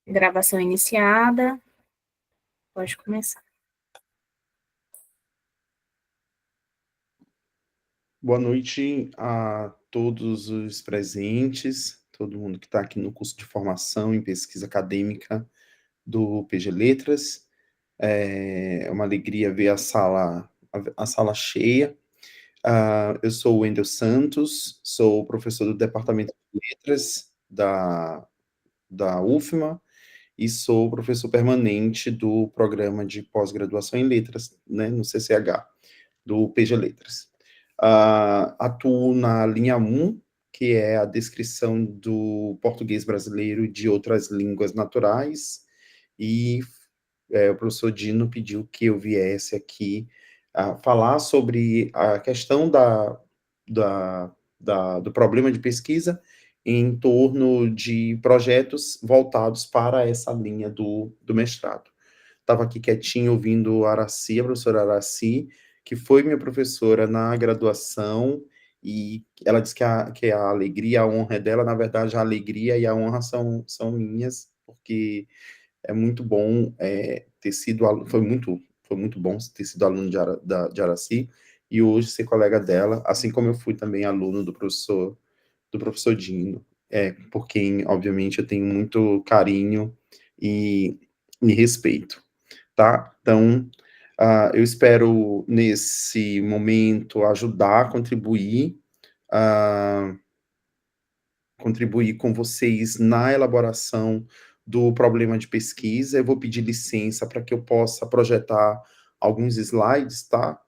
Gravação iniciada. Pode começar. Boa noite a todos os presentes, todo mundo que está aqui no curso de formação em pesquisa acadêmica do PG Letras. É uma alegria ver a sala cheia. Eu sou o Wendel Santos, sou professor do Departamento de Letras da UFMA e sou professor permanente do programa de pós-graduação em letras, né, no CCH, do PG Letras. Atuo na linha 1, que é a descrição do português brasileiro e de outras línguas naturais, e o professor Dino pediu que eu viesse aqui falar sobre a questão do problema de pesquisa em torno de projetos voltados para essa linha do mestrado. Estava aqui quietinho ouvindo a professora Araci, que foi minha professora na graduação, e ela disse que a alegria, a honra é dela. Na verdade, a alegria e a honra são minhas, porque é muito bom ter sido aluno, foi muito bom ter sido aluno de Araci, e hoje ser colega dela, assim como eu fui também aluno do professor Dino, por quem, obviamente, eu tenho muito carinho e respeito, tá? Então, eu espero, nesse momento, ajudar, uh, contribuir com vocês na elaboração do problema de pesquisa. Eu vou pedir licença para que eu possa projetar alguns slides, tá?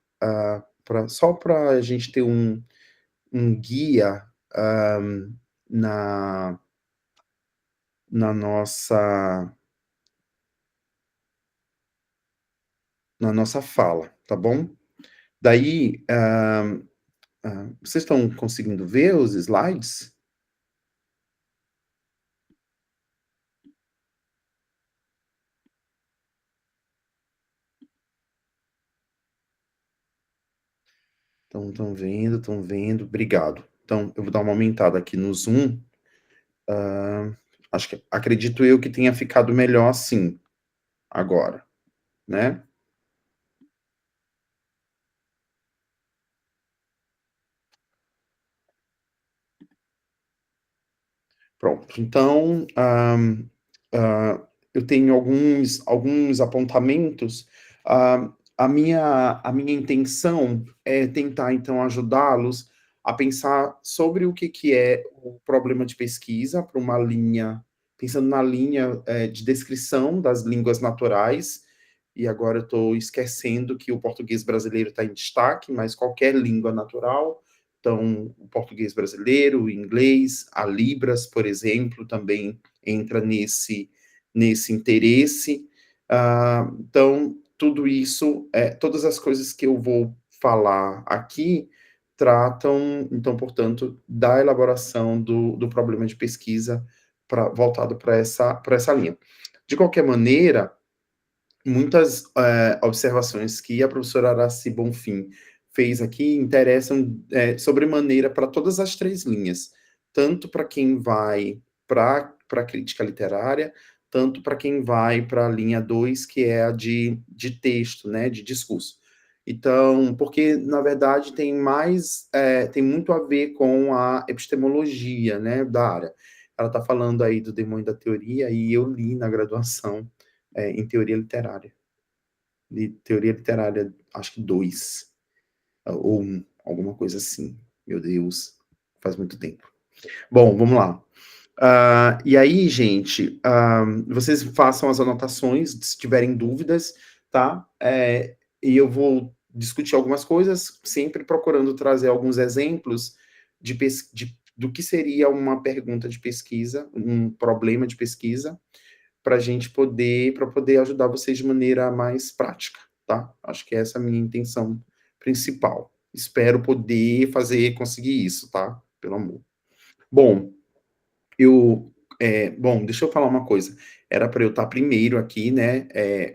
Só para a gente ter um guia na, na nossa fala, tá bom? Daí, vocês estão conseguindo ver os slides? Estão vendo, obrigado. Então, eu vou dar uma aumentada aqui no Zoom. Acredito eu que tenha ficado melhor assim, agora, né? Pronto, então, eu tenho alguns apontamentos. A minha intenção é tentar, então, ajudá-los a pensar sobre o que é o problema de pesquisa para uma linha, pensando na linha de descrição das línguas naturais, e agora eu estou esquecendo que o português brasileiro está em destaque, mas qualquer língua natural. Então, o português brasileiro, o inglês, a Libras, por exemplo, também entra nesse interesse. Então, tudo isso, todas as coisas que eu vou falar aqui tratam, então, portanto, da elaboração do problema de pesquisa voltado para essa linha. De qualquer maneira, muitas observações que a professora Araci Bonfim fez aqui interessam sobremaneira para todas as três linhas, tanto para quem vai para a crítica literária, tanto para quem vai para a linha 2, que é a de texto, né, de discurso. Então, porque, na verdade, tem muito a ver com a epistemologia, né, da área. Ela está falando aí do demônio da teoria, e eu li na graduação em teoria literária. De teoria literária, acho que 2, ou 1, alguma coisa assim. Meu Deus, faz muito tempo. Bom, vamos lá. E aí, gente, vocês façam as anotações, se tiverem dúvidas, tá? E eu vou discutir algumas coisas, sempre procurando trazer alguns exemplos do que seria uma pergunta de pesquisa, um problema de pesquisa, para poder ajudar vocês de maneira mais prática, tá? Acho que essa é a minha intenção principal. Espero poder conseguir isso, tá? Pelo amor. Bom, deixa eu falar uma coisa. Era para eu estar primeiro aqui, né?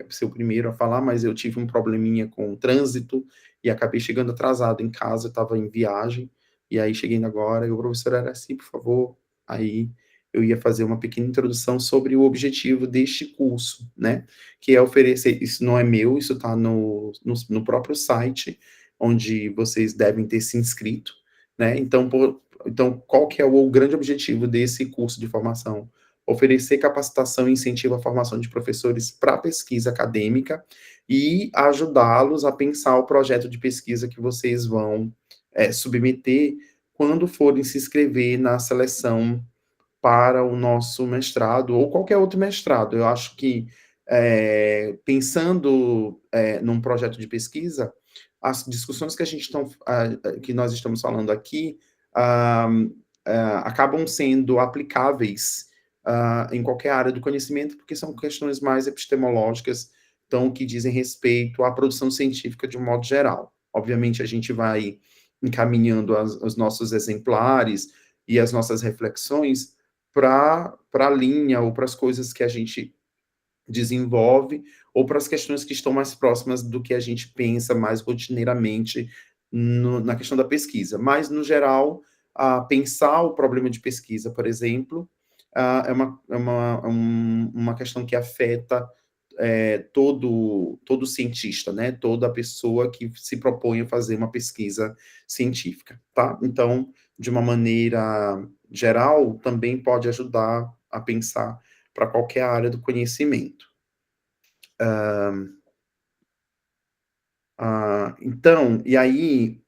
Ser o primeiro a falar, mas eu tive um probleminha com o trânsito e acabei chegando atrasado em casa, eu estava em viagem, e aí cheguei agora, e o professor era assim, por favor, aí eu ia fazer uma pequena introdução sobre o objetivo deste curso, né? Que é oferecer, isso não é meu, isso está no próprio site, onde vocês devem ter se inscrito, né? Então, qual que é o grande objetivo desse curso de formação? Oferecer capacitação e incentivo à formação de professores para pesquisa acadêmica e ajudá-los a pensar o projeto de pesquisa que vocês vão submeter quando forem se inscrever na seleção para o nosso mestrado ou qualquer outro mestrado. Eu acho que, pensando num projeto de pesquisa, as discussões que nós estamos falando aqui ah, acabam sendo aplicáveis em qualquer área do conhecimento, porque são questões mais epistemológicas, então, que dizem respeito à produção científica de um modo geral. Obviamente, a gente vai encaminhando os nossos exemplares e as nossas reflexões para a linha ou para as coisas que a gente desenvolve ou para as questões que estão mais próximas do que a gente pensa mais rotineiramente na questão da pesquisa. Mas, no geral, pensar o problema de pesquisa, por exemplo, uma questão que afeta todo cientista, né? Toda pessoa que se propõe a fazer uma pesquisa científica, tá? Então, de uma maneira geral, também pode ajudar a pensar para qualquer área do conhecimento. Então, e aí,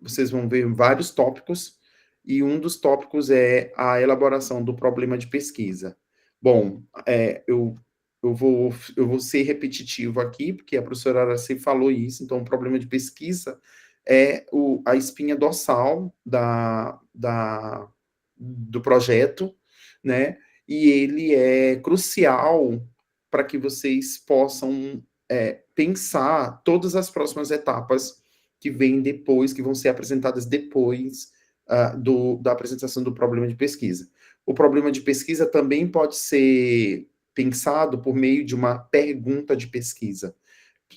vocês vão ver vários tópicos, e um dos tópicos é a elaboração do problema de pesquisa. Bom, eu vou ser repetitivo aqui, porque a professora Araci falou isso, então o problema de pesquisa é a espinha dorsal do projeto, né? E ele é crucial para que vocês possam pensar todas as próximas etapas que vêm depois, que vão ser apresentadas depois da apresentação do problema de pesquisa. O problema de pesquisa também pode ser pensado por meio de uma pergunta de pesquisa,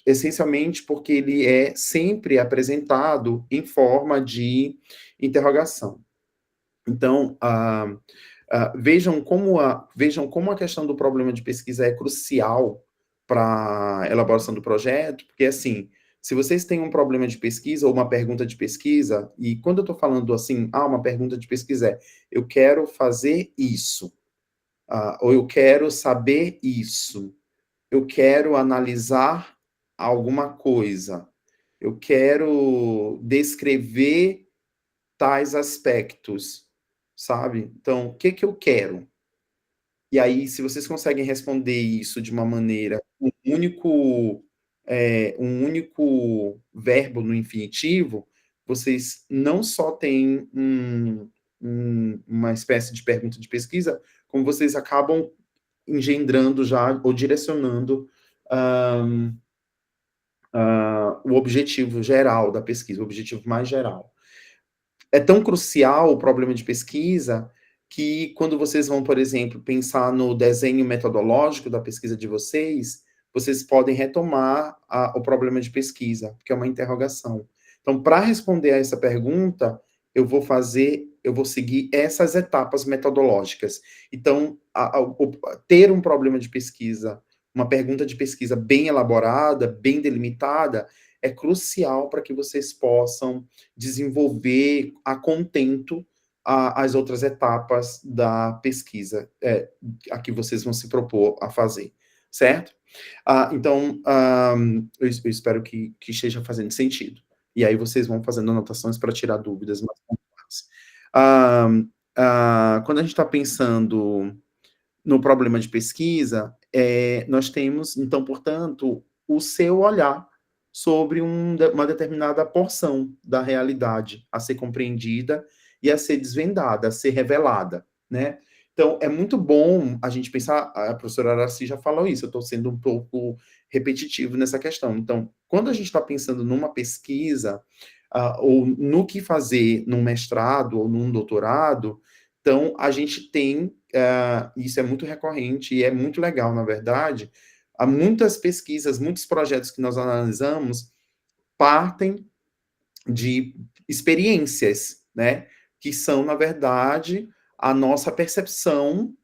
essencialmente porque ele é sempre apresentado em forma de interrogação. Então, vejam como a questão do problema de pesquisa é crucial para a elaboração do projeto, porque, assim, se vocês têm um problema de pesquisa ou uma pergunta de pesquisa, e quando eu estou falando assim, uma pergunta de pesquisa eu quero fazer isso, ou eu quero saber isso, eu quero analisar alguma coisa, eu quero descrever tais aspectos, sabe? Então, o que que eu quero? E aí, se vocês conseguem responder isso de uma maneira, um único verbo no infinitivo, vocês não só têm uma espécie de pergunta de pesquisa, como vocês acabam engendrando já, ou direcionando o objetivo geral da pesquisa, o objetivo mais geral. É tão crucial o problema de pesquisa que quando vocês vão, por exemplo, pensar no desenho metodológico da pesquisa de vocês podem retomar o problema de pesquisa, que é uma interrogação. Então, para responder a essa pergunta, eu vou seguir essas etapas metodológicas. Então, ter um problema de pesquisa, uma pergunta de pesquisa bem elaborada, bem delimitada, é crucial para que vocês possam desenvolver a contento as outras etapas da pesquisa a que vocês vão se propor a fazer, certo? Então, eu espero que esteja fazendo sentido. E aí vocês vão fazendo anotações para tirar dúvidas mais pontuais. Quando a gente está pensando no problema de pesquisa, nós temos, então, portanto, o seu olhar sobre uma determinada porção da realidade a ser compreendida e a ser desvendada, a ser revelada, né? Então, é muito bom a gente pensar, a professora Araci já falou isso, eu estou sendo um pouco repetitivo nessa questão. Então, quando a gente está pensando numa pesquisa, ou no que fazer num mestrado ou num doutorado, então, a gente tem, isso é muito recorrente e é muito legal, na verdade, há muitas pesquisas, muitos projetos que nós analisamos partem de experiências, né, que são, na verdade, a nossa percepção,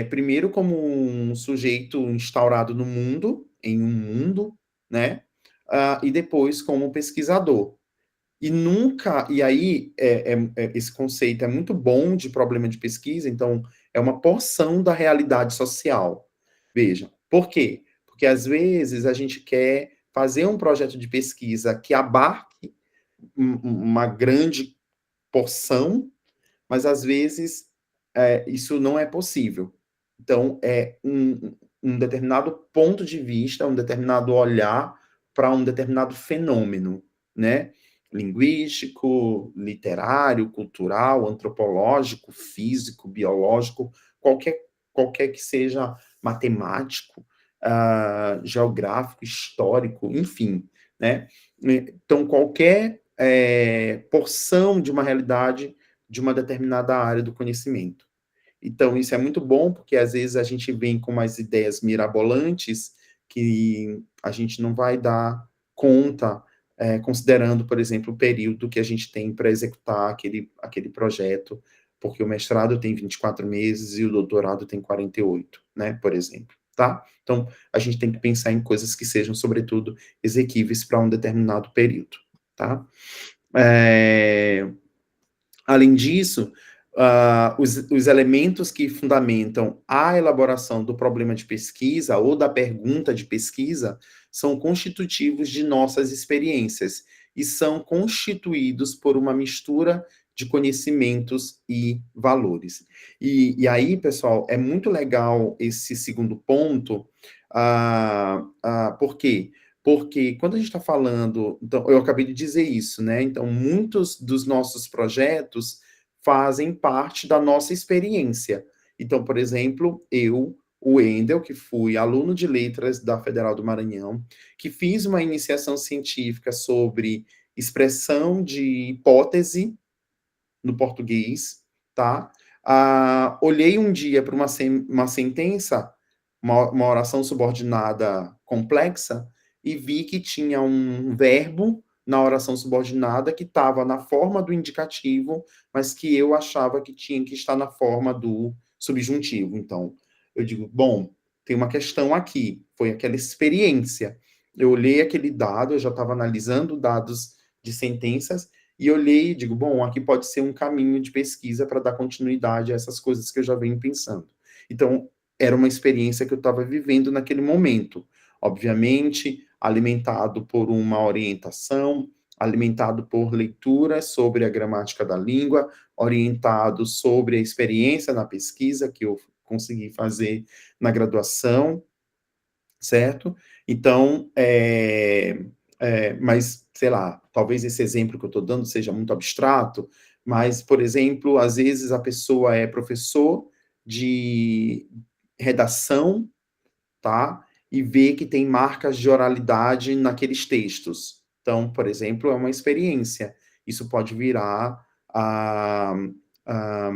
primeiro como um sujeito instaurado no mundo, em um mundo, né? E depois como pesquisador. E nunca, e aí esse conceito é muito bom de problema de pesquisa, então é uma porção da realidade social. Veja, por quê? Porque às vezes a gente quer fazer um projeto de pesquisa que abarque uma grande porção, mas às vezes isso não é possível. Então, é um determinado ponto de vista, um determinado olhar para um determinado fenômeno, né? Linguístico, literário, cultural, antropológico, físico, biológico, qualquer, qualquer que seja matemático, geográfico, histórico, enfim, né? Então, qualquer porção de uma realidade de uma determinada área do conhecimento. Então, isso é muito bom, porque às vezes a gente vem com umas ideias mirabolantes que a gente não vai dar conta, considerando, por exemplo, o período que a gente tem para executar aquele projeto, porque o mestrado tem 24 meses e o doutorado tem 48, né, por exemplo, tá? Então, a gente tem que pensar em coisas que sejam, sobretudo, exequíveis para um determinado período, tá? Além disso, os elementos que fundamentam a elaboração do problema de pesquisa ou da pergunta de pesquisa são constitutivos de nossas experiências e são constituídos por uma mistura de conhecimentos e valores. E aí, pessoal, é muito legal esse segundo ponto, por quê? Porque quando a gente está falando, então, eu acabei de dizer isso, né? Então, muitos dos nossos projetos fazem parte da nossa experiência. Então, por exemplo, eu, o Wendel, que fui aluno de letras da Federal do Maranhão, que fiz uma iniciação científica sobre expressão de hipótese no português, tá? Olhei um dia para uma sentença, uma oração subordinada complexa, e vi que tinha um verbo na oração subordinada que estava na forma do indicativo, mas que eu achava que tinha que estar na forma do subjuntivo. Então, eu digo, bom, tem uma questão aqui, foi aquela experiência. Eu olhei aquele dado, eu já estava analisando dados de sentenças, e olhei e digo, bom, aqui pode ser um caminho de pesquisa para dar continuidade a essas coisas que eu já venho pensando. Então, era uma experiência que eu estava vivendo naquele momento. Obviamente, alimentado por uma orientação, alimentado por leituras sobre a gramática da língua, orientado sobre a experiência na pesquisa que eu consegui fazer na graduação, certo? Então, mas, sei lá, talvez esse exemplo que eu estou dando seja muito abstrato, mas, por exemplo, às vezes a pessoa é professor de redação, tá? E vê que tem marcas de oralidade naqueles textos. Então, por exemplo, é uma experiência. Isso pode virar, ah, ah,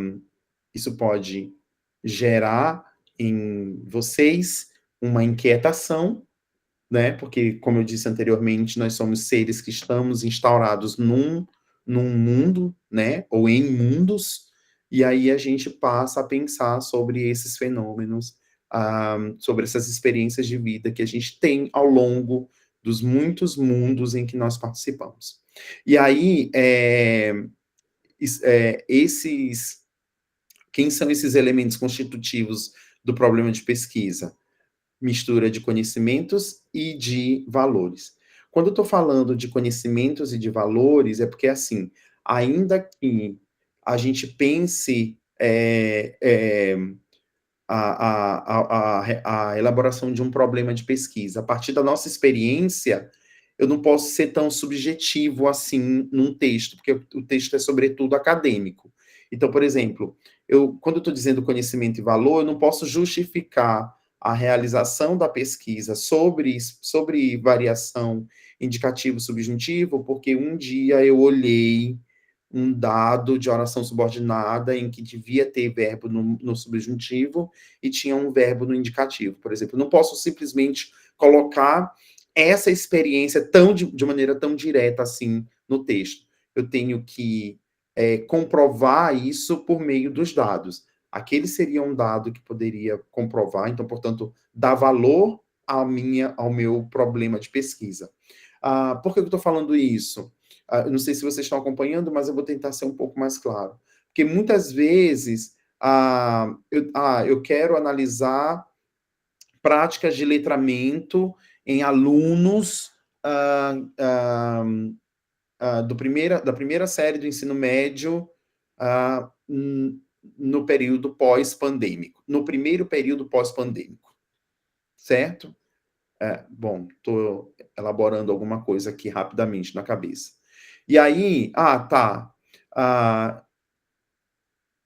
isso pode gerar em vocês uma inquietação, né? Porque, como eu disse anteriormente, nós somos seres que estamos instaurados num mundo, né? Ou em mundos, e aí a gente passa a pensar sobre esses fenômenos, sobre essas experiências de vida que a gente tem ao longo dos muitos mundos em que nós participamos. E aí, quem são esses elementos constitutivos do problema de pesquisa? Mistura de conhecimentos e de valores. Quando eu estou falando de conhecimentos e de valores, é porque, assim, ainda que a gente pense a elaboração de um problema de pesquisa a partir da nossa experiência, eu não posso ser tão subjetivo assim num texto, porque o texto é, sobretudo, acadêmico. Então, por exemplo, quando eu estou dizendo conhecimento e valor, eu não posso justificar a realização da pesquisa sobre variação indicativo-subjuntivo, porque um dia eu olhei um dado de oração subordinada em que devia ter verbo no subjuntivo e tinha um verbo no indicativo, por exemplo. Não posso simplesmente colocar essa experiência de maneira tão direta assim no texto. Eu tenho que comprovar isso por meio dos dados. Aquele seria um dado que poderia comprovar, então, portanto, dar valor ao meu problema de pesquisa. Por que eu estou falando isso? Eu não sei se vocês estão acompanhando, mas eu vou tentar ser um pouco mais claro. Porque muitas vezes eu quero analisar práticas de letramento em alunos da primeira série do ensino médio no período pós-pandêmico, no primeiro período pós-pandêmico, certo? Bom, estou elaborando alguma coisa aqui rapidamente na cabeça. E aí, tá.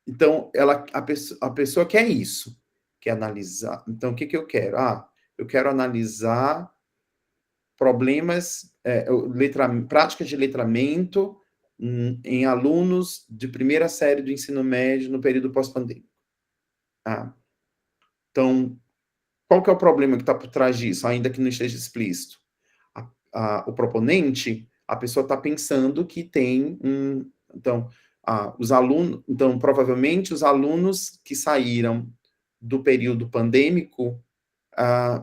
Então, a pessoa quer isso, quer analisar. Então, o que eu quero? Eu quero analisar problemas, práticas de letramento em alunos de primeira série do ensino médio no período pós-pandêmico. Então, qual que é o problema que está por trás disso, ainda que não esteja explícito? O proponente, a pessoa está pensando que tem então, os alunos, então, provavelmente, os alunos que saíram do período pandêmico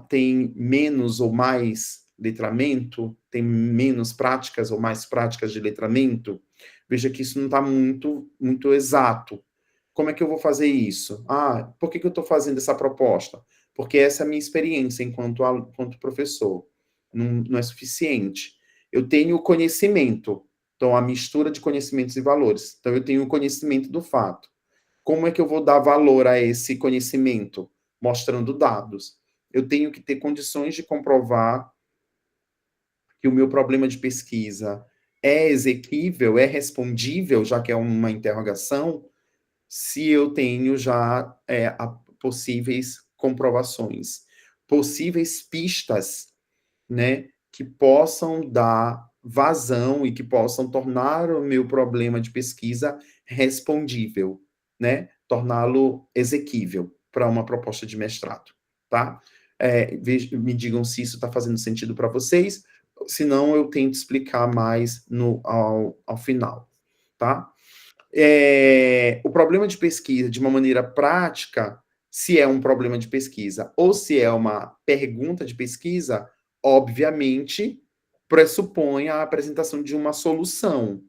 têm menos ou mais letramento, tem menos práticas ou mais práticas de letramento. Veja que isso não está muito exato. Como é que eu vou fazer isso? Por que eu estou fazendo essa proposta? Porque essa é a minha experiência enquanto professor. Não é suficiente. Eu tenho conhecimento, então a mistura de conhecimentos e valores. Então eu tenho o conhecimento do fato. Como é que eu vou dar valor a esse conhecimento? Mostrando dados. Eu tenho que ter condições de comprovar que o meu problema de pesquisa é exequível, é respondível, já que é uma interrogação, se eu tenho já possíveis comprovações, possíveis pistas, né, que possam dar vazão e que possam tornar o meu problema de pesquisa respondível, né, torná-lo exequível para uma proposta de mestrado, tá? Me digam se isso está fazendo sentido para vocês, senão eu tento explicar mais ao final, tá? O problema de pesquisa, de uma maneira prática, se é um problema de pesquisa ou se é uma pergunta de pesquisa, obviamente, pressupõe a apresentação de uma solução.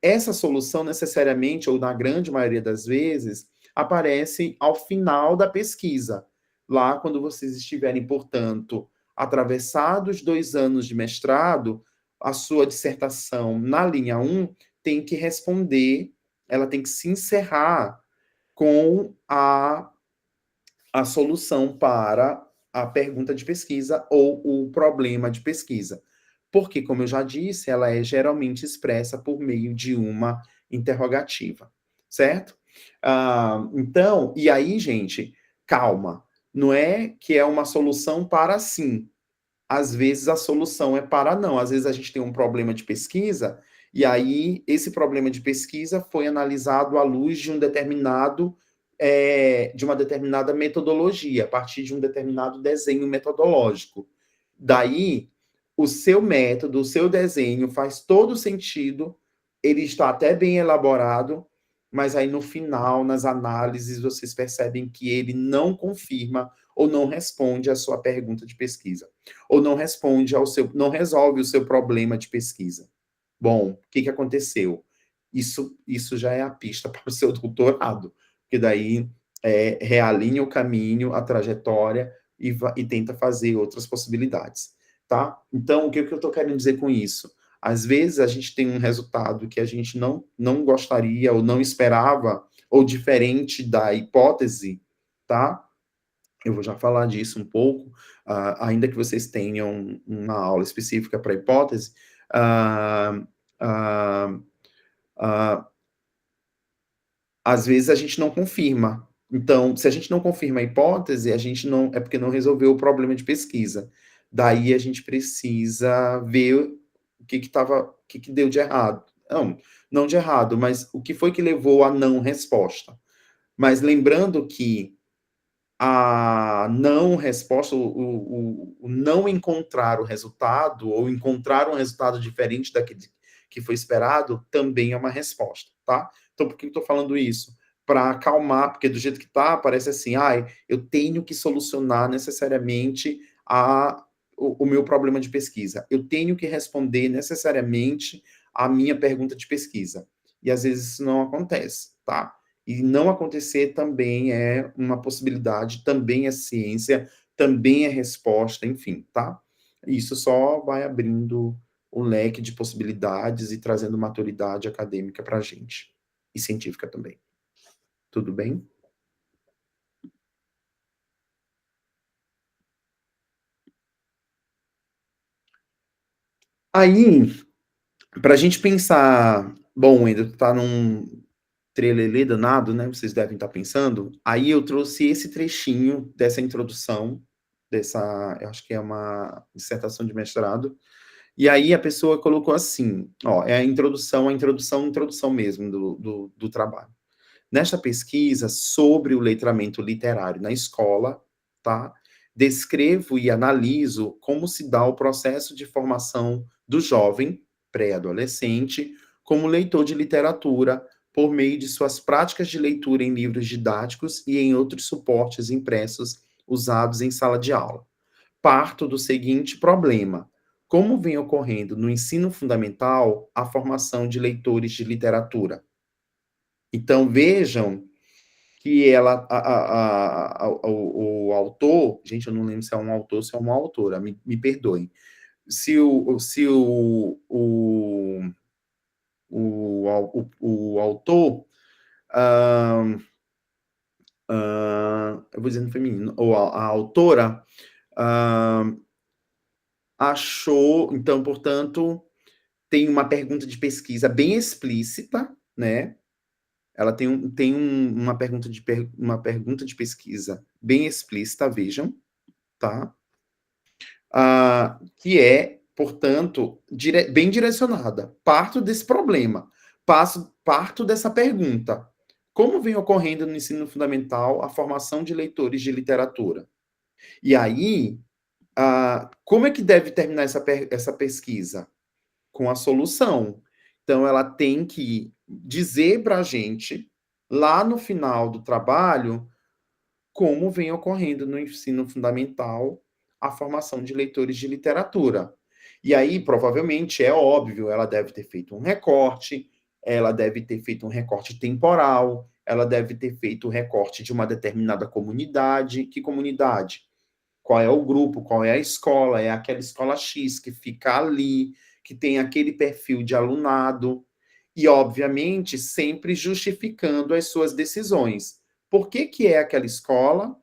Essa solução, necessariamente, ou na grande maioria das vezes, aparece ao final da pesquisa. Lá, quando vocês estiverem, portanto, atravessados 2 anos de mestrado, a sua dissertação na linha 1 tem que responder, ela tem que se encerrar com a solução para a pergunta de pesquisa ou o problema de pesquisa. Porque, como eu já disse, ela é geralmente expressa por meio de uma interrogativa, certo? Então, e aí, gente, calma. Não é que é uma solução para sim. Às vezes a solução é para não. Às vezes a gente tem um problema de pesquisa e aí esse problema de pesquisa foi analisado à luz de de uma determinada metodologia, a partir de um determinado desenho metodológico. Daí, o seu método, o seu desenho faz todo sentido, ele está até bem elaborado, mas aí no final, nas análises, vocês percebem que ele não confirma ou não responde à sua pergunta de pesquisa, ou não não resolve o seu problema de pesquisa. Bom, o que aconteceu? Isso já é a pista para o seu doutorado, porque daí realinha o caminho, a trajetória e tenta fazer outras possibilidades, tá? Então, o que eu estou querendo dizer com isso? Às vezes a gente tem um resultado que a gente não gostaria ou não esperava, ou diferente da hipótese, tá? Eu vou já falar disso um pouco, ainda que vocês tenham uma aula específica para hipótese, às vezes a gente não confirma. Então, se a gente não confirma a hipótese, a gente não é porque não resolveu o problema de pesquisa. Daí a gente precisa ver o que deu de errado. Não de errado, mas o que foi que levou à não resposta. Mas lembrando que a não resposta, o não encontrar o resultado, ou encontrar um resultado diferente daquele que foi esperado, também é uma resposta. tá? Então, por que eu estou falando isso? Para acalmar, porque do jeito que tá, parece assim, ai, eu tenho que solucionar necessariamente o meu problema de pesquisa. Eu tenho que responder necessariamente a minha pergunta de pesquisa. E às vezes isso não acontece, tá? E não acontecer também é uma possibilidade, também é ciência, também é resposta, enfim, tá? Isso só vai abrindo um leque de possibilidades e trazendo maturidade acadêmica para a gente. E científica também. Tudo bem? Aí, para a gente pensar, bom, ainda está num trelelê danado, né? Vocês devem estar pensando. Aí eu trouxe esse trechinho dessa introdução, eu acho que é uma dissertação de mestrado. E aí a pessoa colocou assim, ó, é a introdução mesmo do trabalho. Nesta pesquisa sobre o letramento literário na escola, tá? Descrevo e analiso como se dá o processo de formação do jovem, pré-adolescente, como leitor de literatura, por meio de suas práticas de leitura em livros didáticos e em outros suportes impressos usados em sala de aula. Parto do seguinte problema: como vem ocorrendo no ensino fundamental a formação de leitores de literatura? Então, vejam que ela, o autor, gente, eu não lembro se é um autor ou se é uma autora, me perdoem. Se o autor, ah, eu vou dizer no feminino, ou a autora, ah, achou, então, portanto, tem uma pergunta de pesquisa bem explícita, né? Ela uma pergunta de pesquisa bem explícita, vejam, tá? Que é, portanto, bem direcionada. Parto desse problema, parto dessa pergunta. Como vem ocorrendo no ensino fundamental a formação de leitores de literatura? E aí, como é que deve terminar essa pesquisa? Com a solução. Então, ela tem que dizer para a gente, lá no final do trabalho, como vem ocorrendo no ensino fundamental a formação de leitores de literatura. E aí, provavelmente, é óbvio, ela deve ter feito um recorte, ela deve ter feito um recorte temporal, ela deve ter feito o recorte de uma determinada comunidade. Que comunidade? Qual é o grupo, qual é a escola, é aquela escola X que fica ali, que tem aquele perfil de alunado, e, obviamente, sempre justificando as suas decisões. Por que, que é aquela escola?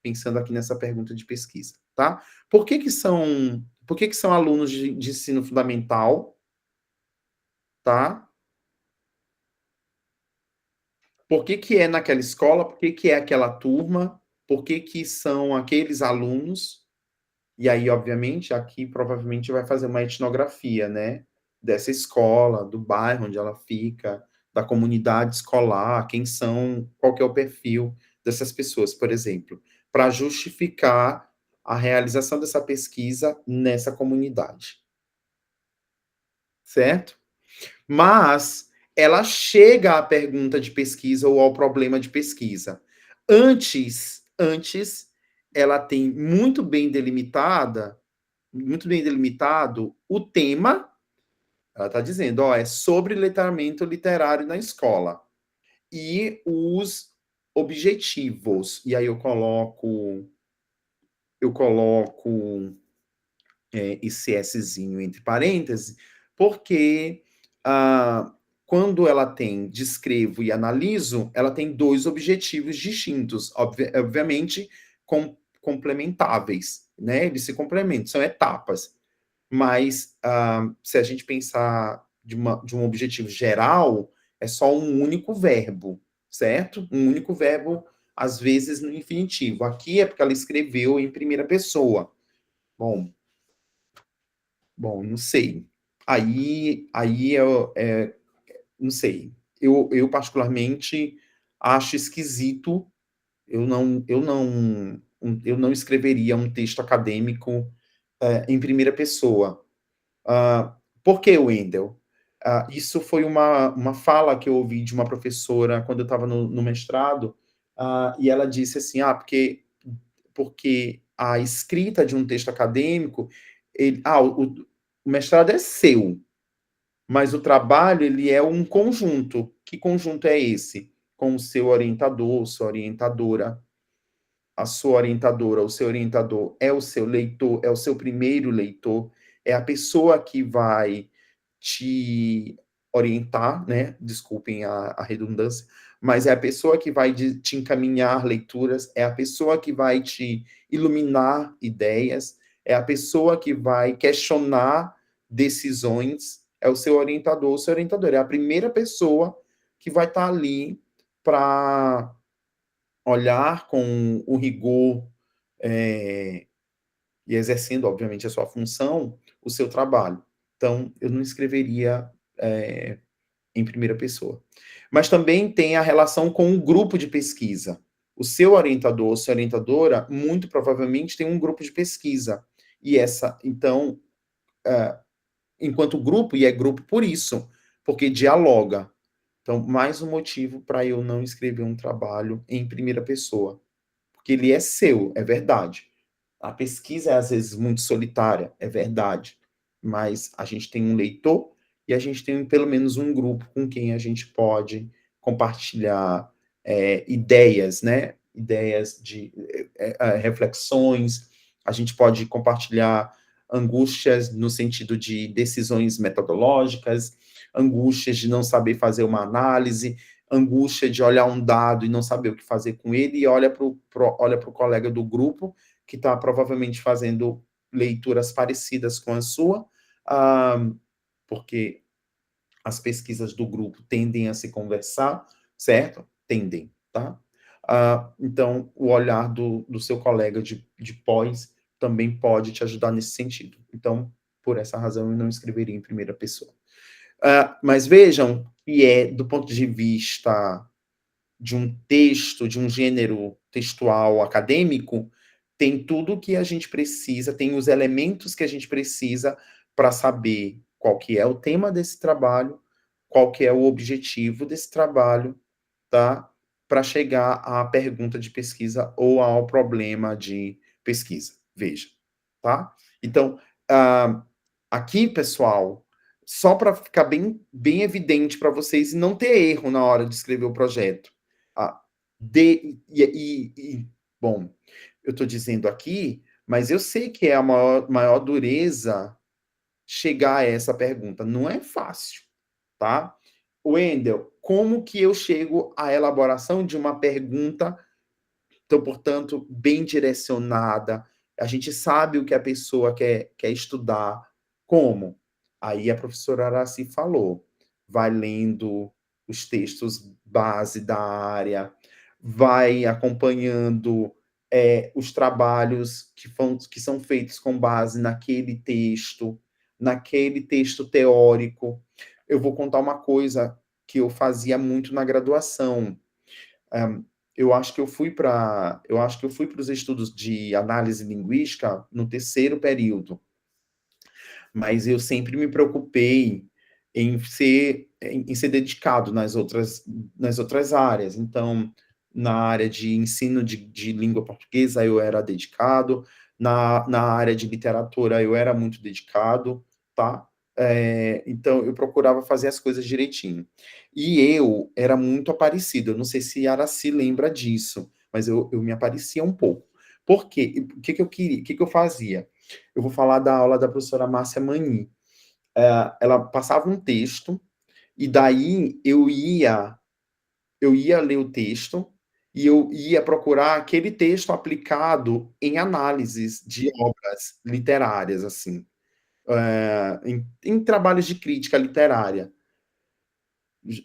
Pensando aqui nessa pergunta de pesquisa, tá? Por que que são alunos de ensino fundamental, tá? Por que que é naquela escola? Por que que é aquela turma? Por que que são aqueles alunos? E aí, obviamente, aqui provavelmente vai fazer uma etnografia, né? Dessa escola, do bairro onde ela fica, da comunidade escolar, quem são, qual que é o perfil dessas pessoas, por exemplo, para justificar a realização dessa pesquisa nessa comunidade, certo? Mas ela chega à pergunta de pesquisa ou ao problema de pesquisa. Antes, ela tem muito bem delimitado o tema. Ela está dizendo, ó, é sobre letramento literário na escola. E os objetivos. E aí eu coloco esse Szinho entre parênteses, porque quando ela tem descrevo e analiso, ela tem dois objetivos distintos, obviamente complementáveis, né? Eles se complementam, são etapas. Mas se a gente pensar de um objetivo geral, é só um único verbo, certo? Um único verbo, às vezes no infinitivo. Aqui é porque ela escreveu em primeira pessoa. Bom, não sei. Aí não sei. Eu particularmente acho esquisito. Eu não escreveria um texto acadêmico em primeira pessoa. Por que, Wendel? Isso foi uma fala que eu ouvi de uma professora quando eu estava no mestrado, e ela disse assim, porque a escrita de um texto acadêmico, o mestrado é seu, mas o trabalho ele é um conjunto. Que conjunto é esse? Com o seu orientador, sua orientadora, a sua orientadora, o seu orientador é o seu leitor, é o seu primeiro leitor, é a pessoa que vai te orientar, né? Desculpem a redundância, mas é a pessoa que vai te encaminhar leituras, é a pessoa que vai te iluminar ideias, é a pessoa que vai questionar decisões, é o seu orientador, o seu orientador é a primeira pessoa que vai estar ali para olhar com o rigor, é, e exercendo, obviamente, a sua função, o seu trabalho. Então, eu não escreveria em primeira pessoa. Mas também tem a relação com o grupo de pesquisa. O seu orientador ou sua orientadora, muito provavelmente, tem um grupo de pesquisa. Então, enquanto grupo, e é grupo por isso, porque dialoga. Então, mais um motivo para eu não escrever um trabalho em primeira pessoa. Porque ele é seu, é verdade. A pesquisa é às vezes muito solitária, é verdade, mas a gente tem um leitor e a gente tem pelo menos um grupo com quem a gente pode compartilhar ideias, né? Ideias de reflexões, a gente pode compartilhar angústias no sentido de decisões metodológicas, angústias de não saber fazer uma análise, angústia de olhar um dado e não saber o que fazer com ele, e olha para o colega do grupo que está provavelmente fazendo leituras parecidas com a sua, porque as pesquisas do grupo tendem a se conversar, certo? Tendem, tá? Então, o olhar do seu colega de pós também pode te ajudar nesse sentido. Então, por essa razão, eu não escreveria em primeira pessoa. Mas vejam que do ponto de vista de um texto, de um gênero textual acadêmico, tem tudo o que a gente precisa, tem os elementos que a gente precisa para saber qual que é o tema desse trabalho, qual que é o objetivo desse trabalho, tá? Para chegar à pergunta de pesquisa ou ao problema de pesquisa. Veja, tá? Então, aqui, pessoal, só para ficar bem evidente para vocês e não ter erro na hora de escrever o projeto. Ah, bom, eu estou dizendo aqui, mas eu sei que é a maior dureza chegar a essa pergunta. Não é fácil, tá? Wendel, como que eu chego à elaboração de uma pergunta, então, portanto, bem direcionada? A gente sabe o que a pessoa quer estudar. Como? Aí a professora Araci falou, vai lendo os textos base da área, vai acompanhando os trabalhos que são feitos com base naquele texto teórico. Eu vou contar uma coisa que eu fazia muito na graduação. Eu acho que eu fui para os estudos de análise linguística no terceiro período, mas eu sempre me preocupei em ser dedicado nas outras áreas. Então, na área de ensino de língua portuguesa, eu era dedicado, na área de literatura, eu era muito dedicado, tá? Então, eu procurava fazer as coisas direitinho. E eu era muito aparecido, eu não sei se Araci lembra disso, mas eu me aparecia um pouco. Por quê? O que eu queria? O que eu fazia? Eu vou falar da aula da professora Márcia Mani. Ela passava um texto, e daí eu ia ler o texto, e eu ia procurar aquele texto aplicado em análises de obras literárias, assim, em trabalhos de crítica literária.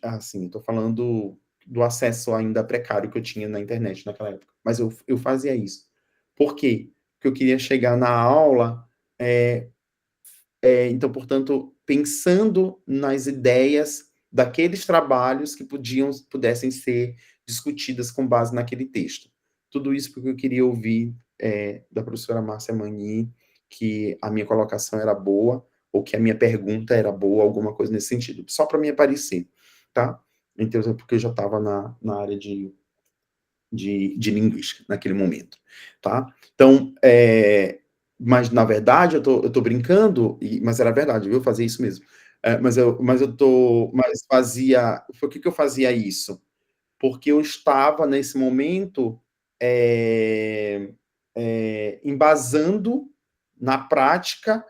Assim, estou falando do acesso ainda precário que eu tinha na internet naquela época, mas eu fazia isso. Por quê? Porque eu queria chegar na aula, então, portanto, pensando nas ideias daqueles trabalhos que pudessem ser discutidas com base naquele texto. Tudo isso porque eu queria ouvir da professora Márcia Mani, que a minha colocação era boa, ou que a minha pergunta era boa, alguma coisa nesse sentido, só para me aparecer, tá? Então, porque eu já estava na área de linguística naquele momento, tá? Então, mas na verdade eu tô brincando, mas era verdade, viu? Eu fazia isso mesmo. Mas fazia, por que eu fazia isso? Porque eu estava nesse momento embasando na prática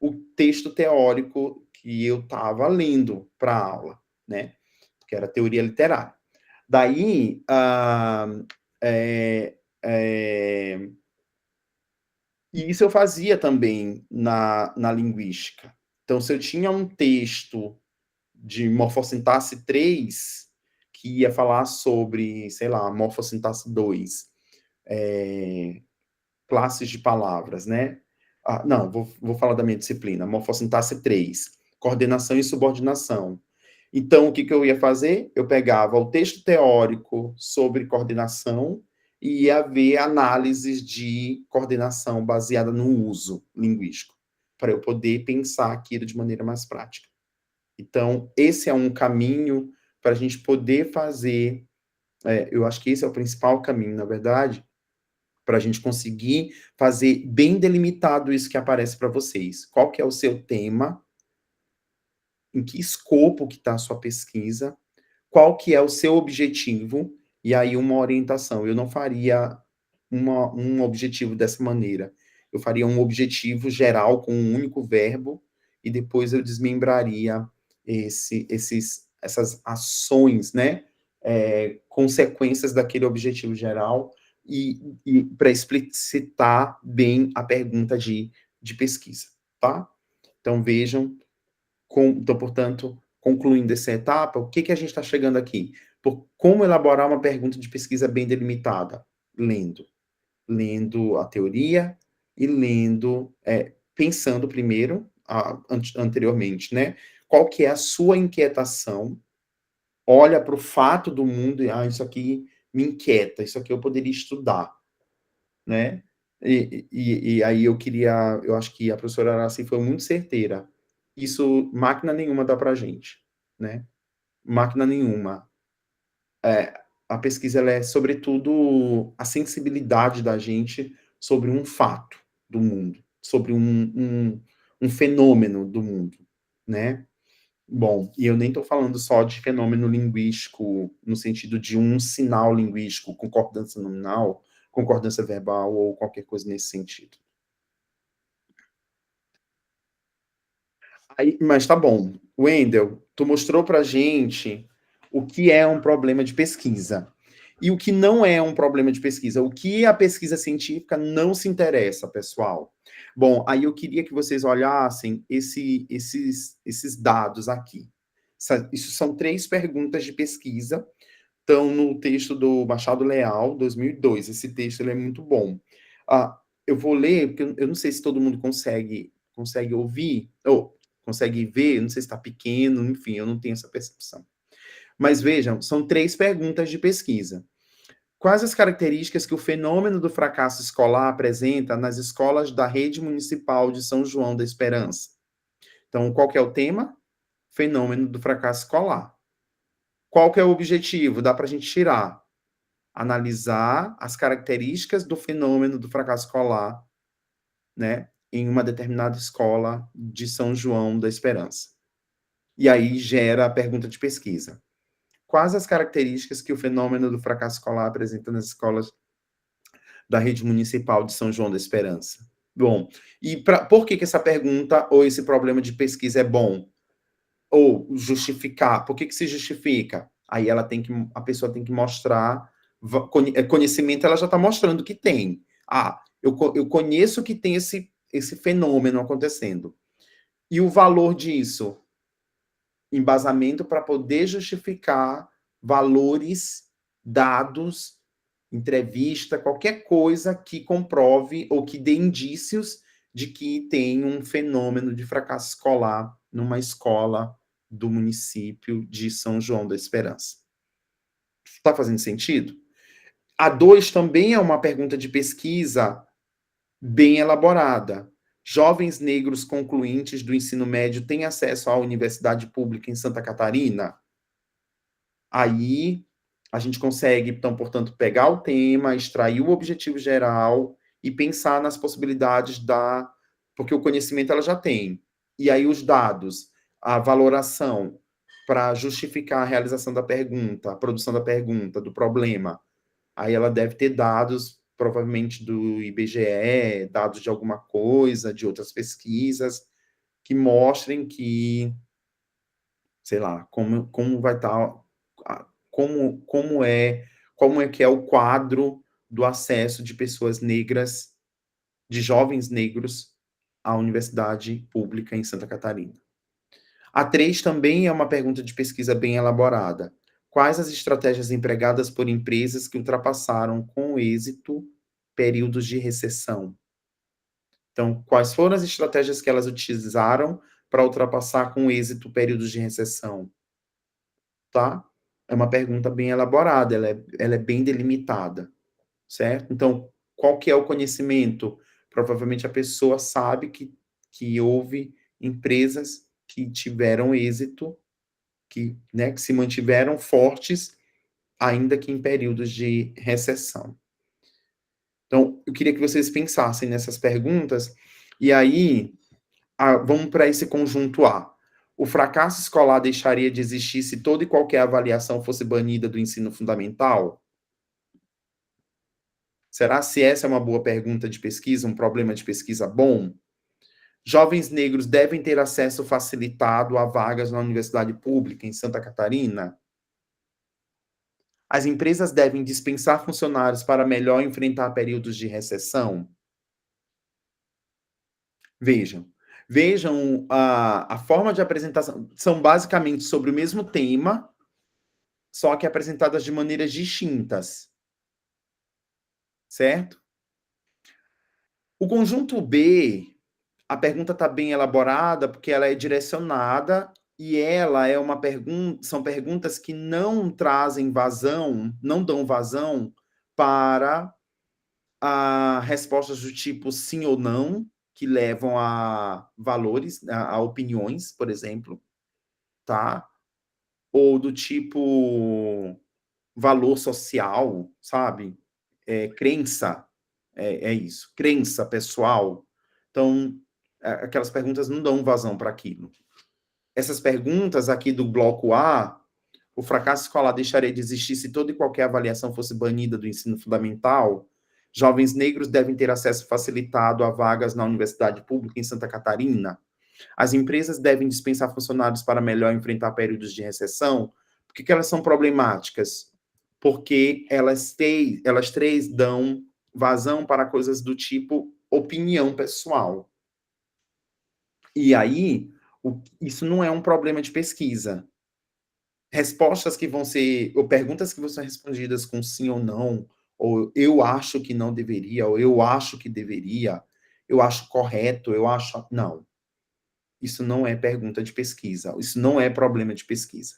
o texto teórico que eu estava lendo para a aula, né? Que era teoria literária. Daí, e isso eu fazia também na linguística. Então, se eu tinha um texto de morfossintaxe 3 que ia falar sobre, sei lá, morfossintaxe 2, classes de palavras, né? Não, vou falar da minha disciplina, morfossintaxe 3, coordenação e subordinação. Então, o que eu ia fazer? Eu pegava o texto teórico sobre coordenação e ia ver análises de coordenação baseada no uso linguístico, para eu poder pensar aquilo de maneira mais prática. Então, esse é um caminho para a gente poder fazer, eu acho que esse é o principal caminho, na verdade, para a gente conseguir fazer bem delimitado isso que aparece para vocês. Qual que é o seu tema? Em que escopo que está a sua pesquisa? Qual que é o seu objetivo? E aí uma orientação. Eu não faria um objetivo dessa maneira. Eu faria um objetivo geral com um único verbo e depois eu desmembraria essas ações, né? Consequências daquele objetivo geral e para explicitar bem a pergunta de pesquisa, tá? Então vejam, então, portanto, concluindo essa etapa, o que a gente está chegando aqui? Por como elaborar uma pergunta de pesquisa bem delimitada? Lendo a teoria e pensando primeiro, anteriormente, né? Qual que é a sua inquietação? Olha para o fato do mundo e, isso aqui me inquieta, isso aqui eu poderia estudar, né? E aí eu acho que a professora Araci foi muito certeira. Isso, máquina nenhuma dá pra gente, né? Máquina nenhuma. A pesquisa, ela é, sobretudo, a sensibilidade da gente sobre um fato do mundo, sobre um fenômeno do mundo, né? Bom, e eu nem estou falando só de fenômeno linguístico no sentido de um sinal linguístico, concordância nominal, concordância verbal ou qualquer coisa nesse sentido. Aí, mas tá bom. Wendel, tu mostrou pra gente o que é um problema de pesquisa e o que não é um problema de pesquisa, o que a pesquisa científica não se interessa, pessoal. Bom, aí eu queria que vocês olhassem esses dados aqui. Isso são 3 perguntas de pesquisa, estão no texto do Machado Leal, 2002. Esse texto ele é muito bom. Eu vou ler, porque eu não sei se todo mundo consegue ouvir, ou consegue ver, não sei se está pequeno, enfim, eu não tenho essa percepção. Mas vejam, são 3 perguntas de pesquisa. Quais as características que o fenômeno do fracasso escolar apresenta nas escolas da rede municipal de São João da Esperança? Então, qual que é o tema? Fenômeno do fracasso escolar. Qual que é o objetivo? Dá para a gente tirar. Analisar as características do fenômeno do fracasso escolar, né, em uma determinada escola de São João da Esperança. E aí gera a pergunta de pesquisa. Quais as características que o fenômeno do fracasso escolar apresenta nas escolas da rede municipal de São João da Esperança? Bom, e por que essa pergunta ou esse problema de pesquisa é bom? Ou justificar, por que se justifica? Aí a pessoa tem que mostrar, conhecimento ela já está mostrando que tem. Eu conheço que tem esse fenômeno acontecendo. E o valor disso? Embasamento para poder justificar valores, dados, entrevista, qualquer coisa que comprove ou que dê indícios de que tem um fenômeno de fracasso escolar numa escola do município de São João da Esperança. Está fazendo sentido? A 2 também é uma pergunta de pesquisa bem elaborada. Jovens negros concluintes do ensino médio têm acesso à universidade pública em Santa Catarina? Aí a gente consegue, então, portanto, pegar o tema, extrair o objetivo geral e pensar nas possibilidades da... Porque o conhecimento ela já tem. E aí os dados, a valoração para justificar a realização da pergunta, a produção da pergunta, do problema. Aí ela deve ter dados, provavelmente do IBGE, dados de alguma coisa, de outras pesquisas, que mostrem que, sei lá, como vai estar, como é que é o quadro do acesso de pessoas negras, de jovens negros, à universidade pública em Santa Catarina. A 3 também é uma pergunta de pesquisa bem elaborada. Quais as estratégias empregadas por empresas que ultrapassaram com êxito períodos de recessão? Então, quais foram as estratégias que elas utilizaram para ultrapassar com êxito períodos de recessão? Tá? É uma pergunta bem elaborada, ela é bem delimitada, certo? Então, qual que é o conhecimento? Provavelmente a pessoa sabe que houve empresas que tiveram êxito, que se mantiveram fortes, ainda que em períodos de recessão. Então, eu queria que vocês pensassem nessas perguntas, e aí, vamos para esse conjunto A. O fracasso escolar deixaria de existir se toda e qualquer avaliação fosse banida do ensino fundamental? Será se essa é uma boa pergunta de pesquisa, um problema de pesquisa bom? Jovens negros devem ter acesso facilitado a vagas na universidade pública em Santa Catarina? As empresas devem dispensar funcionários para melhor enfrentar períodos de recessão? Vejam. Vejam a forma de apresentação. São basicamente sobre o mesmo tema, só que apresentadas de maneiras distintas. Certo? O conjunto B, a pergunta está bem elaborada, porque ela é direcionada e ela é uma pergunta, são perguntas que não trazem vazão, não dão vazão para respostas do tipo sim ou não, que levam a valores, a opiniões, por exemplo, tá? Ou do tipo valor social, sabe? Crença, é isso, crença pessoal. Então, aquelas perguntas não dão vazão para aquilo. Essas perguntas aqui do bloco A, o fracasso escolar deixaria de existir se toda e qualquer avaliação fosse banida do ensino fundamental? Jovens negros devem ter acesso facilitado a vagas na universidade pública em Santa Catarina? As empresas devem dispensar funcionários para melhor enfrentar períodos de recessão? Por que elas são problemáticas? Porque elas três dão vazão para coisas do tipo opinião pessoal. E aí, isso não é um problema de pesquisa. Respostas que vão ser, ou perguntas que vão ser respondidas com sim ou não, ou eu acho que não deveria, ou eu acho que deveria, eu acho correto, eu acho. Não. Isso não é pergunta de pesquisa, isso não é problema de pesquisa.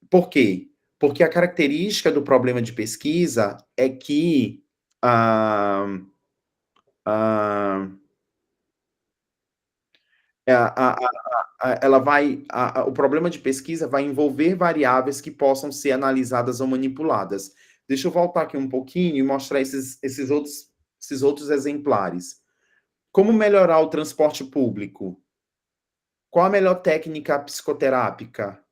Por quê? Porque a característica do problema de pesquisa é que ah, ah, ela vai, o problema de pesquisa vai envolver variáveis que possam ser analisadas ou manipuladas. Deixa eu voltar aqui um pouquinho e mostrar esses outros exemplares. Como melhorar o transporte público? Qual a melhor técnica psicoterápica?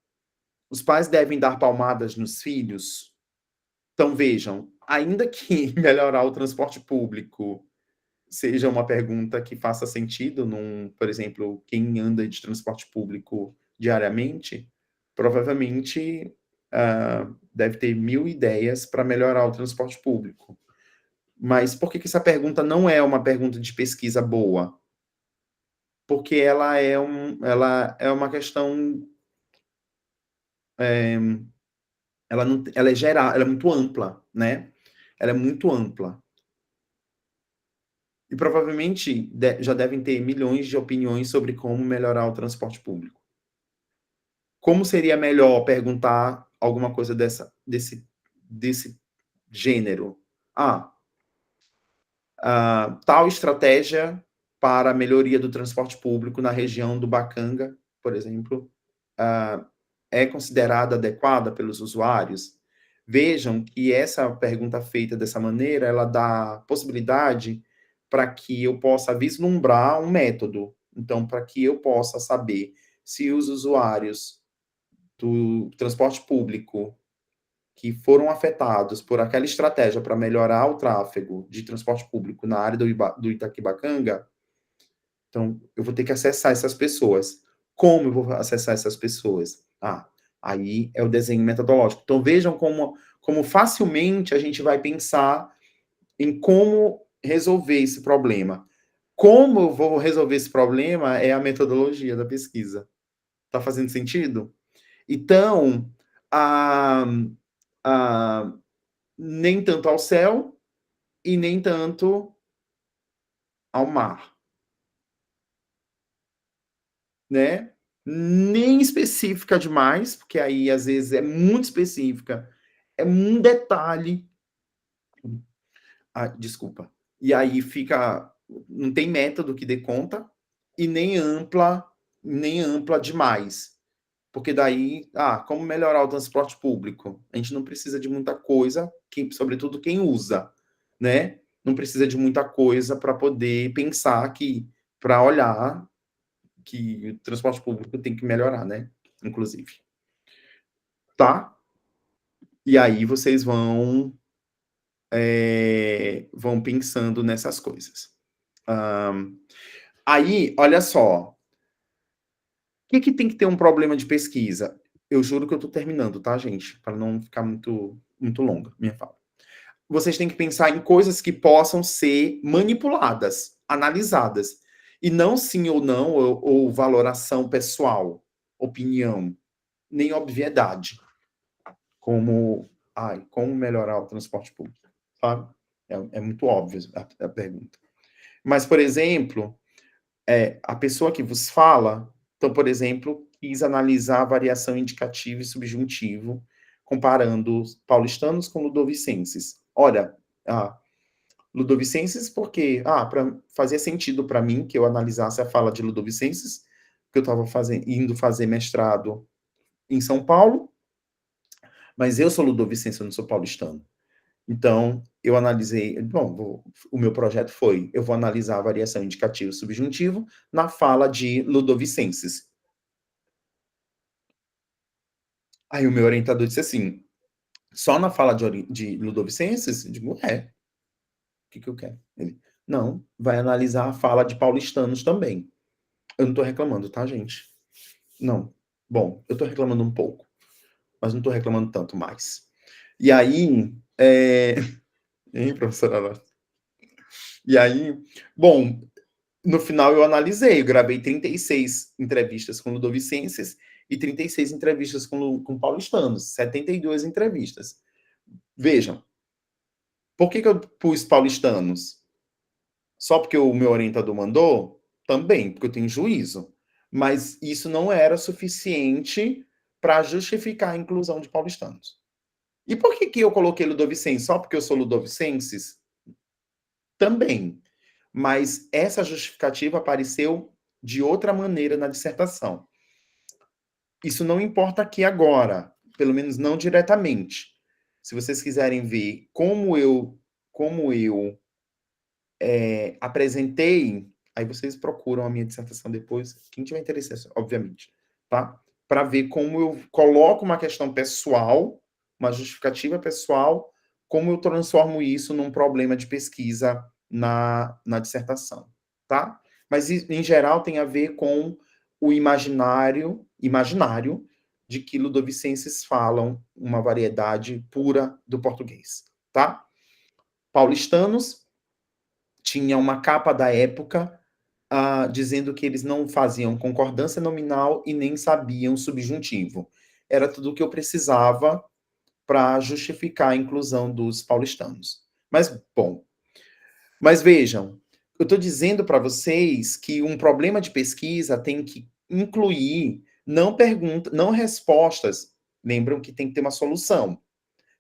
Os pais devem dar palmadas nos filhos? Então, vejam, ainda que melhorar o transporte público seja uma pergunta que faça sentido por exemplo, quem anda de transporte público diariamente, provavelmente deve ter 1000 ideias para melhorar o transporte público. Mas por que essa pergunta não é uma pergunta de pesquisa boa? Porque ela é uma questão, ela é geral, ela é muito ampla, né? Ela é muito ampla. E provavelmente já devem ter milhões de opiniões sobre como melhorar o transporte público. Como seria melhor perguntar alguma coisa desse gênero? Tal estratégia para a melhoria do transporte público na região do Bacanga, por exemplo, é considerada adequada pelos usuários? Vejam que essa pergunta feita dessa maneira, ela dá possibilidade para que eu possa vislumbrar um método. Então, para que eu possa saber se os usuários do transporte público que foram afetados por aquela estratégia para melhorar o tráfego de transporte público na área do Itaquibacanga, então eu vou ter que acessar essas pessoas. Como eu vou acessar essas pessoas? Aí é o desenho metodológico. Então vejam como facilmente a gente vai pensar em como resolver esse problema. Como eu vou resolver esse problema é a metodologia da pesquisa. Está fazendo sentido? Então, a, nem tanto ao céu e nem tanto ao mar, né? Nem específica demais, porque aí às vezes é muito específica, é um detalhe. Desculpa. E aí fica, não tem método que dê conta e nem ampla demais. Porque daí, como melhorar o transporte público? A gente não precisa de muita coisa, sobretudo quem usa, né? Não precisa de muita coisa para poder pensar que, para olhar que o transporte público tem que melhorar, né? Inclusive. Tá? E aí vocês vão pensando nessas coisas. Aí, olha só. O que tem que ter um problema de pesquisa? Eu juro que eu estou terminando, tá, gente? Para não ficar muito, muito longa minha fala. Vocês têm que pensar em coisas que possam ser manipuladas, analisadas. E não sim ou não, ou valoração pessoal, opinião, nem obviedade. Como melhorar o transporte público, sabe? É muito óbvio a pergunta. Mas, por exemplo, a pessoa que vos fala, então, por exemplo, quis analisar a variação indicativa e subjuntivo, comparando os paulistanos com ludovicenses. Olha, ludovicenses porque fazia sentido para mim que eu analisasse a fala de ludovicenses, porque eu estava indo fazer mestrado em São Paulo, mas eu sou ludovicense, eu não sou paulistano. Então, eu analisei, o meu projeto foi, eu vou analisar a variação indicativo e subjuntivo na fala de ludovicenses. Aí o meu orientador disse assim, só na fala de ludovicenses? Eu digo, o que eu quero? Ele, não, vai analisar a fala de paulistanos também. Eu não tô reclamando, tá, gente? Não. Bom, eu tô reclamando um pouco, mas não tô reclamando tanto mais. E aí, hein, professora Ana? E aí, bom, no final eu analisei, eu gravei 36 entrevistas com ludovicenses e 36 entrevistas com paulistanos, 72 entrevistas. Vejam, por que eu pus paulistanos? Só porque o meu orientador mandou? Também, porque eu tenho juízo. Mas isso não era suficiente para justificar a inclusão de paulistanos. E por que eu coloquei ludovicense? Só porque eu sou ludovicenses? Também. Mas essa justificativa apareceu de outra maneira na dissertação. Isso não importa aqui agora, pelo menos não diretamente. Se vocês quiserem ver como eu apresentei, aí vocês procuram a minha dissertação depois, quem tiver interesse, obviamente, tá? Para ver como eu coloco uma questão pessoal, uma justificativa pessoal, como eu transformo isso num problema de pesquisa na dissertação, tá? Mas, em geral, tem a ver com o imaginário de que ludovicenses falam uma variedade pura do português, tá? Paulistanos tinha uma capa da época dizendo que eles não faziam concordância nominal e nem sabiam subjuntivo. Era tudo o que eu precisava para justificar a inclusão dos paulistanos. Mas vejam, eu estou dizendo para vocês que um problema de pesquisa tem que incluir não respostas. Lembram que tem que ter uma solução.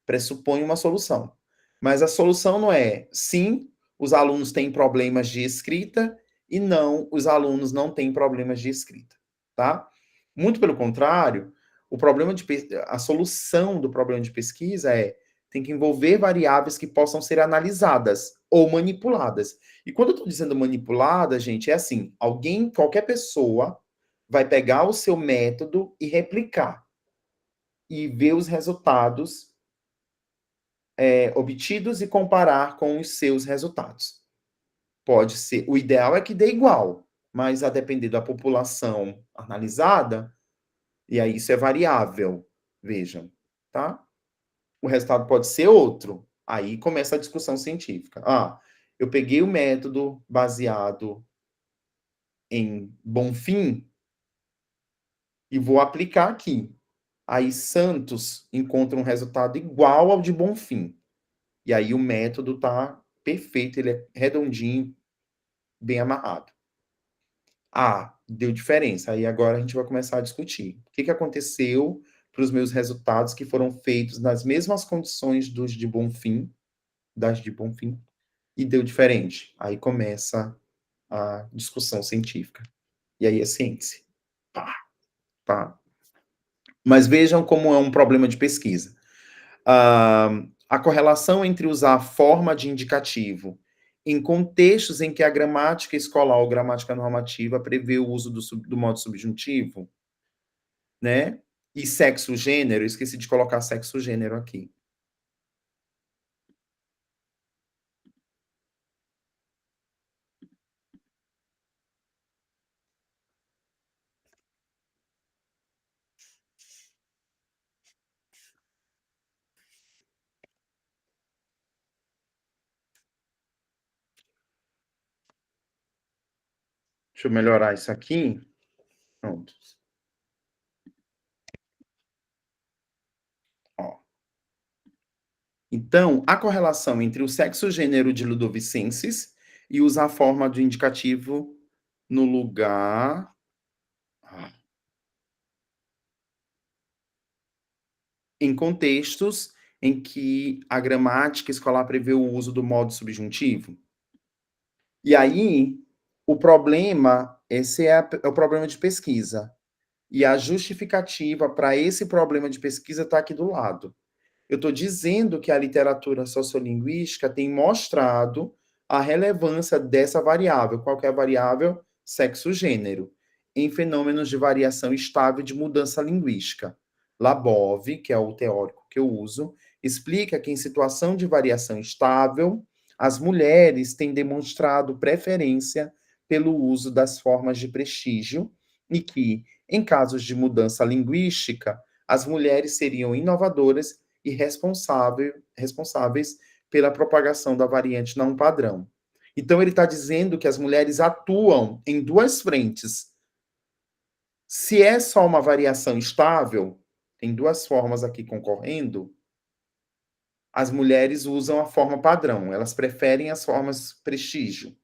Pressupõe uma solução. Mas a solução não é, sim, os alunos têm problemas de escrita e não, os alunos não têm problemas de escrita, tá? Muito pelo contrário, a solução do problema de pesquisa tem que envolver variáveis que possam ser analisadas ou manipuladas. E quando eu estou dizendo manipulada, gente, é assim, qualquer pessoa vai pegar o seu método e replicar e ver os resultados obtidos e comparar com os seus resultados. Pode ser, o ideal é que dê igual, mas a depender da população analisada, e aí isso é variável, vejam, tá? O resultado pode ser outro. Aí começa a discussão científica. Eu peguei o método baseado em Bonfim e vou aplicar aqui. Aí Santos encontra um resultado igual ao de Bonfim. E aí o método tá perfeito, ele é redondinho, bem amarrado. Deu diferença. Aí agora a gente vai começar a discutir. O que aconteceu para os meus resultados que foram feitos nas mesmas condições das de Bonfim, e deu diferente. Aí começa a discussão científica. E aí é ciência. Pá, pá. Mas vejam como é um problema de pesquisa. A correlação entre usar a forma de indicativo em contextos em que a gramática escolar ou gramática normativa prevê o uso do modo subjuntivo, né? E sexo-gênero, esqueci de colocar sexo-gênero aqui. Deixa eu melhorar isso aqui. Pronto. Ó. Então, a correlação entre o sexo-gênero de Ludovicenses e usar a forma do indicativo no lugar em contextos em que a gramática escolar prevê o uso do modo subjuntivo. E aí, esse é o problema de pesquisa. E a justificativa para esse problema de pesquisa está aqui do lado. Eu estou dizendo que a literatura sociolinguística tem mostrado a relevância dessa variável. Qual que é a variável? Sexo-gênero, em fenômenos de variação estável de mudança linguística. Labov, que é o teórico que eu uso, explica que em situação de variação estável, as mulheres têm demonstrado preferência pelo uso das formas de prestígio e que, em casos de mudança linguística, as mulheres seriam inovadoras e responsáveis pela propagação da variante não padrão. Então, ele está dizendo que as mulheres atuam em duas frentes. Se é só uma variação estável, tem duas formas aqui concorrendo, as mulheres usam a forma padrão, elas preferem as formas prestígio.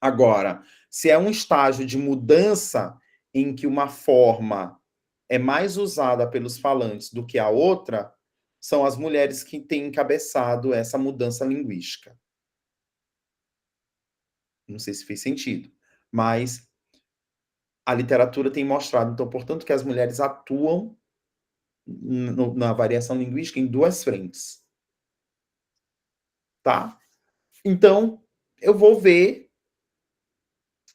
Agora, se é um estágio de mudança em que uma forma é mais usada pelos falantes do que a outra, são as mulheres que têm encabeçado essa mudança linguística. Não sei se fez sentido, mas a literatura tem mostrado, então, portanto, que as mulheres atuam na variação linguística em duas frentes. Tá? Então, eu vou ver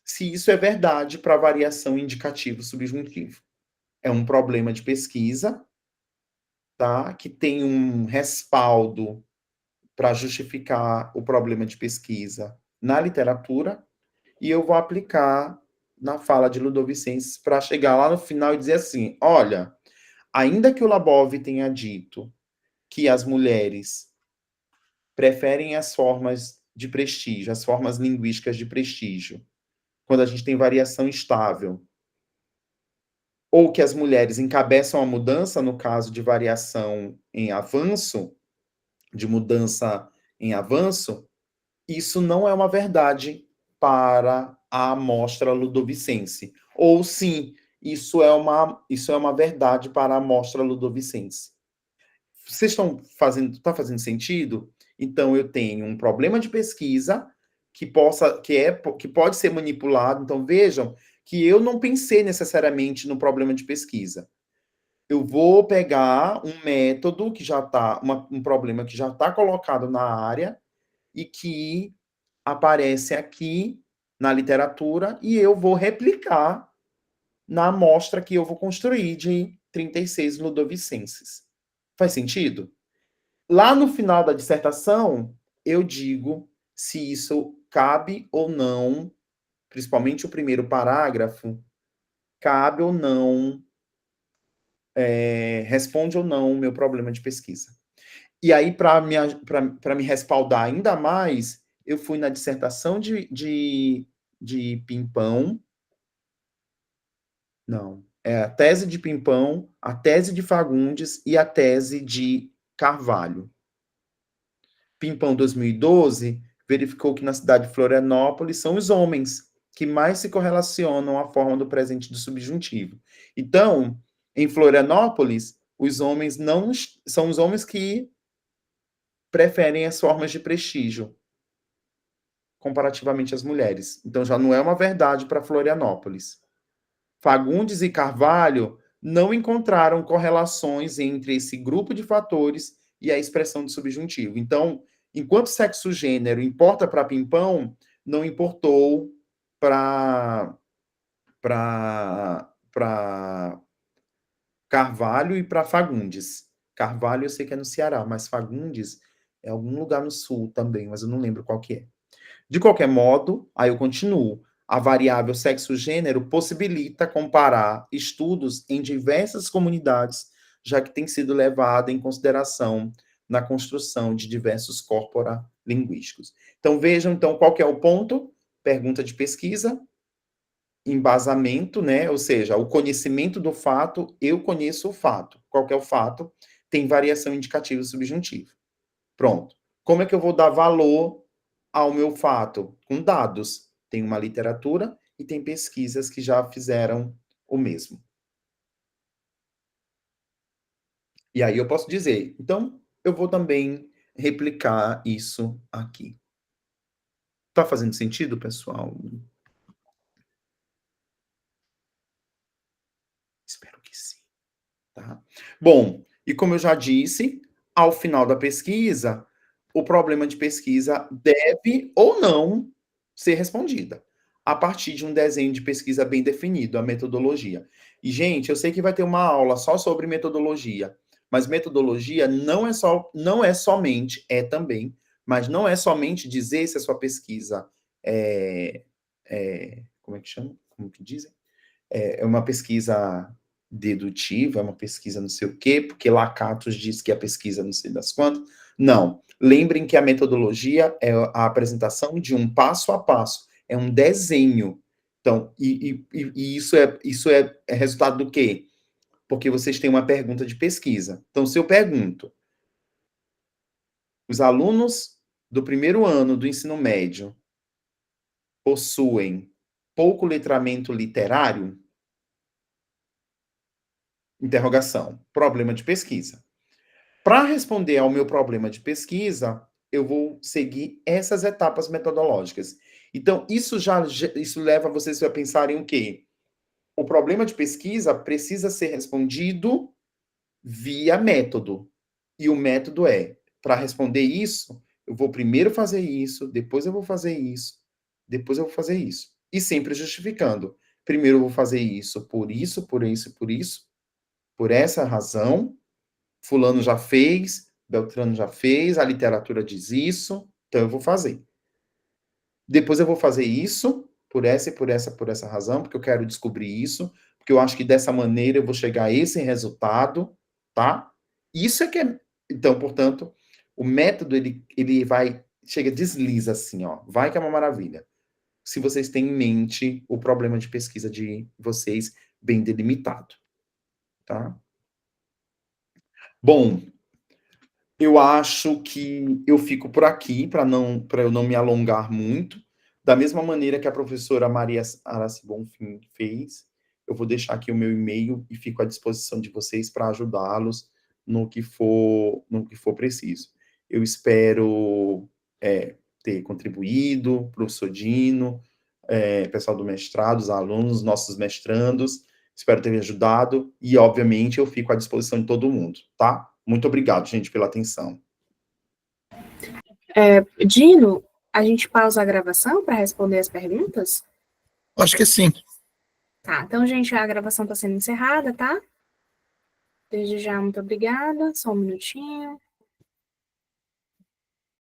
se isso é verdade para a variação indicativo-subjuntivo. É um problema de pesquisa, tá? Que tem um respaldo para justificar o problema de pesquisa na literatura, e eu vou aplicar na fala de Ludovicenses para chegar lá no final e dizer assim: olha, ainda que o Labov tenha dito que as mulheres preferem as formas de prestígio, as formas linguísticas de prestígio, quando a gente tem variação estável, ou que as mulheres encabeçam a mudança no caso de variação em avanço, de mudança em avanço, isso não é uma verdade para a amostra ludovicense. Ou sim, isso é uma verdade para a amostra ludovicense. Vocês estão fazendo, está fazendo sentido? Então, eu tenho um problema de pesquisa que pode ser manipulado. Então, vejam que eu não pensei necessariamente no problema de pesquisa. Eu vou pegar um método que já está, um problema que já está colocado na área e que aparece aqui na literatura e eu vou replicar na amostra que eu vou construir de 36 ludovicenses. Faz sentido? Lá no final da dissertação, eu digo se isso cabe ou não, principalmente o primeiro parágrafo, cabe ou não, responde ou não o meu problema de pesquisa. E aí, para me respaldar ainda mais, eu fui na dissertação de Pimpão. Não. É a tese de Pimpão, a tese de Fagundes e a tese de Carvalho. Pimpão 2012 verificou que na cidade de Florianópolis são os homens que mais se correlacionam à forma do presente do subjuntivo. Então, em Florianópolis, os homens não são os homens que preferem as formas de prestígio comparativamente às mulheres. Então já não é uma verdade para Florianópolis. Fagundes e Carvalho não encontraram correlações entre esse grupo de fatores e a expressão do subjuntivo. Então, enquanto sexo-gênero importa para Pimpão, não importou para Carvalho e para Fagundes. Carvalho eu sei que é no Ceará, mas Fagundes é algum lugar no sul também, mas eu não lembro qual que é. De qualquer modo, aí eu continuo. A variável sexo-gênero possibilita comparar estudos em diversas comunidades, já que tem sido levada em consideração na construção de diversos corpora linguísticos. Então, vejam, então, qual que é o ponto? Pergunta de pesquisa, embasamento, né? Ou seja, o conhecimento do fato, eu conheço o fato. Qual que é o fato? Tem variação indicativa subjuntiva. Pronto. Como é que eu vou dar valor ao meu fato? Com dados. Tem uma literatura e tem pesquisas que já fizeram o mesmo. E aí eu posso dizer, então, eu vou também replicar isso aqui. Tá fazendo sentido, pessoal? Espero que sim. Tá? Bom, e como eu já disse, ao final da pesquisa, o problema de pesquisa deve ou não ser respondida a partir de um desenho de pesquisa bem definido, a metodologia. E, gente, eu sei que vai ter uma aula só sobre metodologia, mas metodologia não é somente, é também, mas não é somente dizer se a sua pesquisa como é que chama? Como que dizem? É uma pesquisa dedutiva, é uma pesquisa não sei o quê, porque Lakatos diz que a pesquisa não sei das quantas. Não. Lembrem que a metodologia é a apresentação de um passo a passo, é um desenho. Então, e isso é resultado do quê? Porque vocês têm uma pergunta de pesquisa. Então, se eu pergunto, os alunos do primeiro ano do ensino médio possuem pouco letramento literário? Interrogação. Problema de pesquisa. Para responder ao meu problema de pesquisa, eu vou seguir essas etapas metodológicas. Então, isso leva vocês a pensarem o quê? O problema de pesquisa precisa ser respondido via método. E o método é, para responder isso, eu vou primeiro fazer isso, depois eu vou fazer isso, depois eu vou fazer isso. E sempre justificando. Primeiro eu vou fazer isso, por isso, por isso, por isso, por essa razão, fulano já fez, Beltrano já fez, a literatura diz isso, então eu vou fazer. Depois eu vou fazer isso, por essa e por essa razão, porque eu quero descobrir isso, porque eu acho que dessa maneira eu vou chegar a esse resultado, tá? Isso é que é... Então, portanto, o método, ele vai, chega, desliza assim, ó, vai que é uma maravilha. Se vocês têm em mente o problema de pesquisa de vocês bem delimitado, tá? Bom, eu acho que eu fico por aqui para eu não me alongar muito. Da mesma maneira que a professora Maria Araci Bonfim fez, eu vou deixar aqui o meu e-mail e fico à disposição de vocês para ajudá-los no que for preciso. Eu espero ter contribuído, professor Dino, pessoal do mestrado, os alunos, nossos mestrandos, espero ter me ajudado, e, obviamente, eu fico à disposição de todo mundo, tá? Muito obrigado, gente, pela atenção. Dino, a gente pausa a gravação para responder as perguntas? Acho que sim. Tá, então, gente, a gravação está sendo encerrada, tá? Desde já, muito obrigada. Só um minutinho.